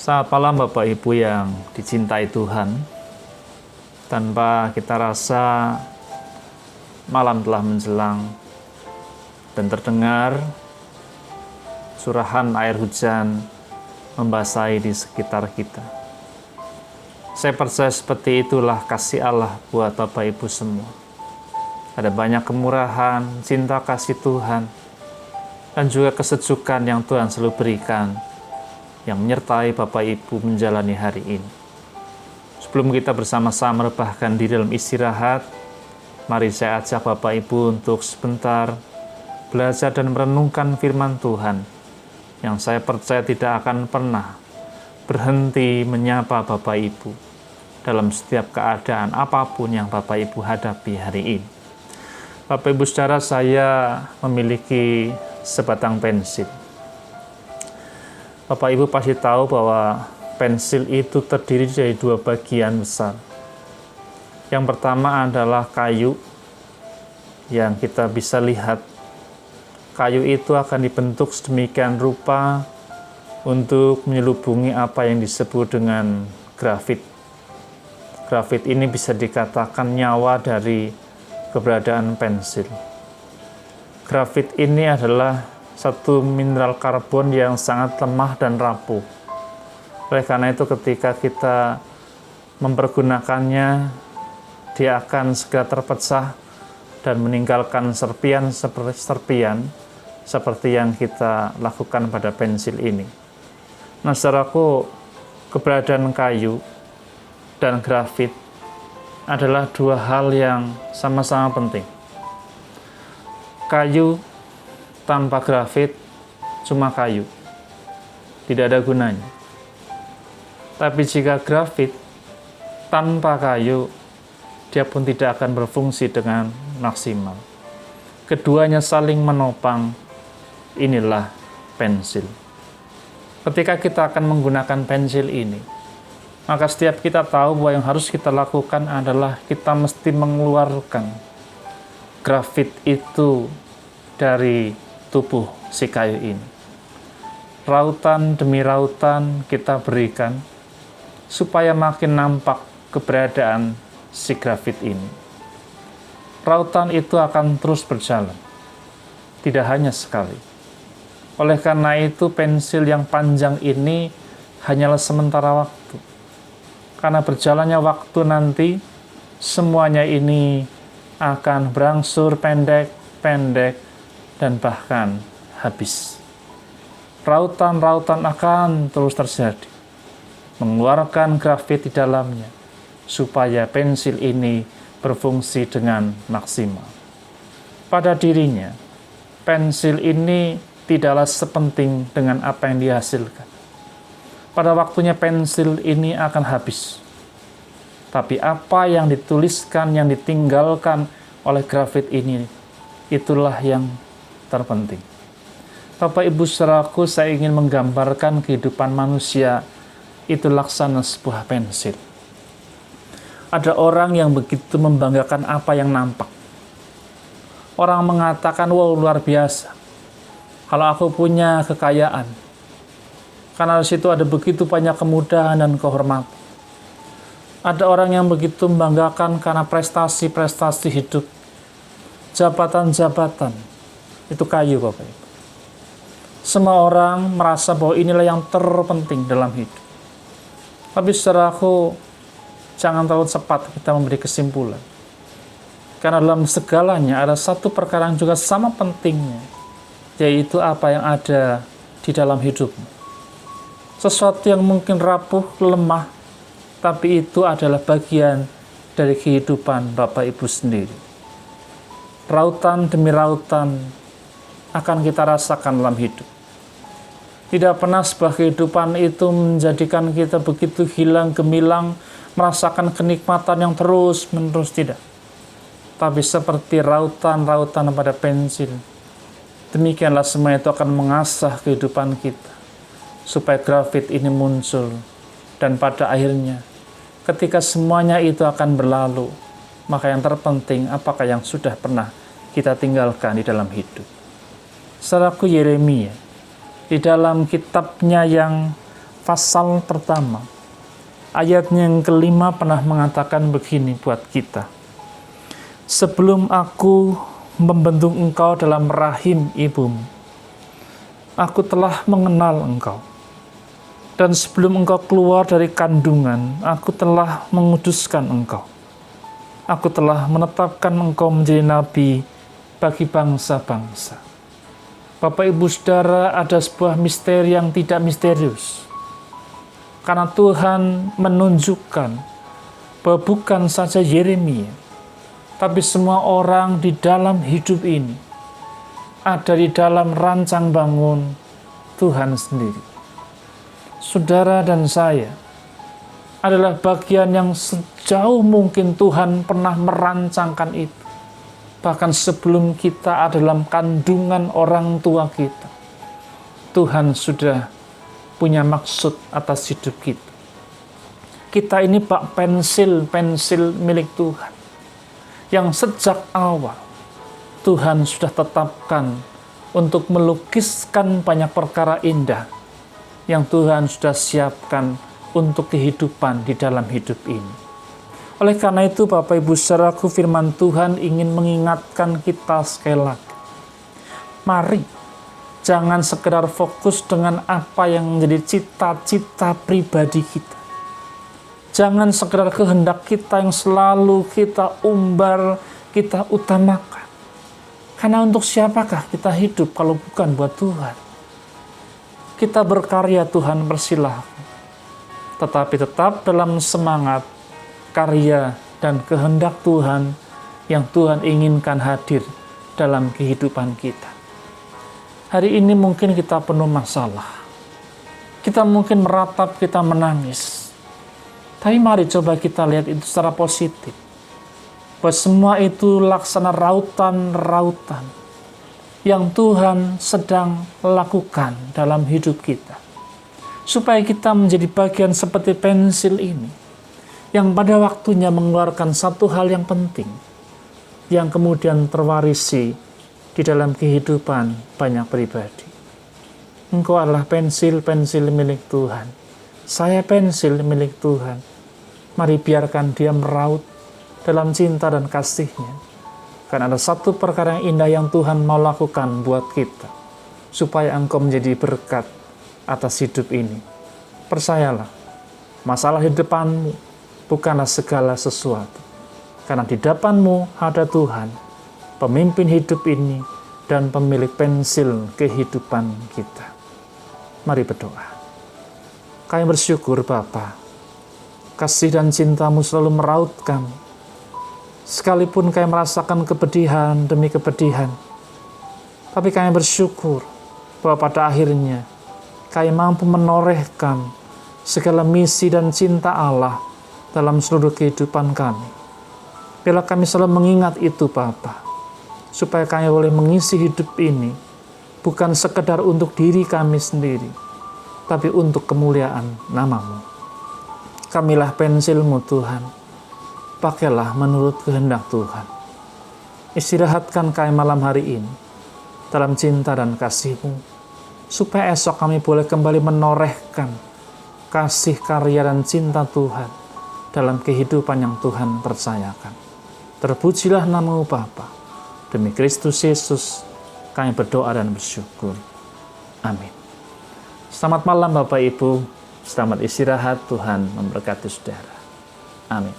Selamat malam Bapak Ibu yang dicintai Tuhan. Tanpa kita rasa, malam telah menjelang dan terdengar surahan air hujan membasahi di sekitar kita. Saya percaya seperti itulah kasih Allah buat Bapak Ibu semua. Ada banyak kemurahan, cinta kasih Tuhan, dan juga kesejukan yang Tuhan selalu berikan yang menyertai Bapak Ibu menjalani hari ini. Sebelum kita bersama-sama rebahkan di dalam istirahat, mari saya ajak Bapak Ibu untuk sebentar belajar dan merenungkan firman Tuhan yang saya percaya tidak akan pernah berhenti menyapa Bapak Ibu dalam setiap keadaan apapun yang Bapak Ibu hadapi hari ini. Bapak Ibu saudara, saya memiliki sebatang pensil. Bapak Ibu pasti tahu bahwa pensil itu terdiri dari dua bagian besar. Yang pertama adalah kayu yang kita bisa lihat. Kayu itu akan dibentuk sedemikian rupa untuk menyelubungi apa yang disebut dengan grafit. Grafit ini bisa dikatakan nyawa dari keberadaan pensil. Grafit ini adalah satu mineral karbon yang sangat lemah dan rapuh. Oleh karena itu ketika kita mempergunakannya, dia akan segera terpecah dan meninggalkan serpian seperti yang kita lakukan pada pensil ini. Nah, saudaraku, keberadaan kayu dan grafit adalah dua hal yang sama-sama penting. Kayu tanpa grafit cuma kayu, tidak ada gunanya. Tapi jika grafit tanpa kayu, dia pun tidak akan berfungsi dengan maksimal. Keduanya saling menopang, inilah pensil. Ketika kita akan menggunakan pensil ini, maka setiap kita tahu bahwa yang harus kita lakukan adalah kita mesti mengeluarkan grafit itu dari tubuh si kayu ini. Rautan demi rautan kita berikan supaya makin nampak keberadaan si grafit ini. Rautan itu akan terus berjalan, tidak hanya sekali. Oleh karena itu pensil yang panjang ini hanyalah sementara waktu. Karena berjalannya waktu nanti, semuanya ini akan berangsur pendek, dan bahkan habis. Rautan-rautan akan terus terjadi, mengeluarkan grafit di dalamnya, supaya pensil ini berfungsi dengan maksimal. Pada dirinya, pensil ini tidaklah sepenting dengan apa yang dihasilkan. Pada waktunya pensil ini akan habis. Tapi apa yang dituliskan, yang ditinggalkan oleh grafit ini, itulah yang terpenting. Bapak Ibu saudaraku, saya ingin menggambarkan kehidupan manusia itu laksana sebuah pensil. Ada orang yang begitu membanggakan apa yang nampak. Orang mengatakan, wow, luar biasa kalau aku punya kekayaan, karena di situ ada begitu banyak kemudahan dan kehormatan. Ada orang yang begitu membanggakan karena prestasi-prestasi hidup, jabatan-jabatan. Itu kayu, Bapak Ibu. Semua orang merasa bahwa inilah yang terpenting dalam hidup. Tapi saudaraku, jangan terlalu cepat kita memberi kesimpulan. Karena dalam segalanya ada satu perkara yang juga sama pentingnya, yaitu apa yang ada di dalam hidupmu. Sesuatu yang mungkin rapuh, lemah, tapi itu adalah bagian dari kehidupan Bapak Ibu sendiri. Rautan demi rautan akan kita rasakan dalam hidup. Tidak pernah sebuah kehidupan itu menjadikan kita begitu hilang gemilang, merasakan kenikmatan yang terus-menerus, tidak. Tapi seperti rautan-rautan pada pensil, demikianlah semua itu akan mengasah kehidupan kita, supaya grafit ini muncul. Dan pada akhirnya, ketika semuanya itu akan berlalu, maka yang terpenting apakah yang sudah pernah kita tinggalkan di dalam hidup. Saudaraku, Yeremia di dalam kitabnya yang pasal pertama, ayatnya yang kelima pernah mengatakan begini buat kita. Sebelum aku membentuk engkau dalam rahim ibumu, aku telah mengenal engkau. Dan sebelum engkau keluar dari kandungan, aku telah menguduskan engkau. Aku telah menetapkan engkau menjadi nabi bagi bangsa-bangsa. Bapak Ibu Saudara, ada sebuah misteri yang tidak misterius. Karena Tuhan menunjukkan bahwa bukan saja Yeremia, tapi semua orang di dalam hidup ini ada di dalam rancang bangun Tuhan sendiri. Saudara dan saya adalah bagian yang sejauh mungkin Tuhan pernah merancangkan itu. Bahkan sebelum kita ada dalam kandungan orang tua kita, Tuhan sudah punya maksud atas hidup kita. Kita ini bak pensil milik Tuhan, yang sejak awal Tuhan sudah tetapkan untuk melukiskan banyak perkara indah yang Tuhan sudah siapkan untuk kehidupan di dalam hidup ini. Oleh karena itu, Bapak Ibu Saudaraku, firman Tuhan ingin mengingatkan kita sekali lagi. Mari, jangan sekedar fokus dengan apa yang menjadi cita-cita pribadi kita. Jangan sekedar kehendak kita yang selalu kita umbar, kita utamakan. Karena untuk siapakah kita hidup kalau bukan buat Tuhan? Kita berkarya, Tuhan persilahkan. Tetapi tetap dalam semangat karya dan kehendak Tuhan yang Tuhan inginkan hadir dalam kehidupan kita. Hari ini mungkin kita penuh masalah. Kita mungkin meratap, kita menangis. Tapi mari coba kita lihat itu secara positif. Bahwa semua itu laksana rautan-rautan yang Tuhan sedang lakukan dalam hidup kita. Supaya kita menjadi bagian seperti pensil ini, yang pada waktunya mengeluarkan satu hal yang penting, yang kemudian terwarisi di dalam kehidupan banyak pribadi. Engkau adalah pensil milik Tuhan. Saya pensil milik Tuhan. Mari biarkan dia meraut dalam cinta dan kasih-Nya. Karena ada satu perkara yang indah yang Tuhan mau lakukan buat kita, supaya engkau menjadi berkat atas hidup ini. Percayalah, masalah di depanmu bukanlah segala sesuatu. Karena di depanmu ada Tuhan, pemimpin hidup ini, dan pemilik pensil kehidupan kita. Mari berdoa. Kami bersyukur Bapa, kasih dan cinta-Mu selalu meraut kami. Sekalipun kami merasakan kepedihan demi kepedihan, tapi kami bersyukur bahwa pada akhirnya kami mampu menorehkan segala misi dan cinta Allah dalam seluruh kehidupan kami. Bila kami selalu mengingat itu Bapa, supaya kami boleh mengisi hidup ini bukan sekedar untuk diri kami sendiri, tapi untuk kemuliaan nama-Mu. Kamilah pensil-Mu Tuhan. Pakailah menurut kehendak Tuhan. Istirahatkan kami malam hari ini dalam cinta dan kasih-Mu, supaya esok kami boleh kembali menorehkan kasih, karya, dan cinta Tuhan dalam kehidupan yang Tuhan percayakan. Terpujilah nama-Mu Bapa. Demi Kristus Yesus kami berdoa dan bersyukur. Amin. Selamat malam Bapak Ibu. Selamat istirahat. Tuhan memberkati saudara. Amin.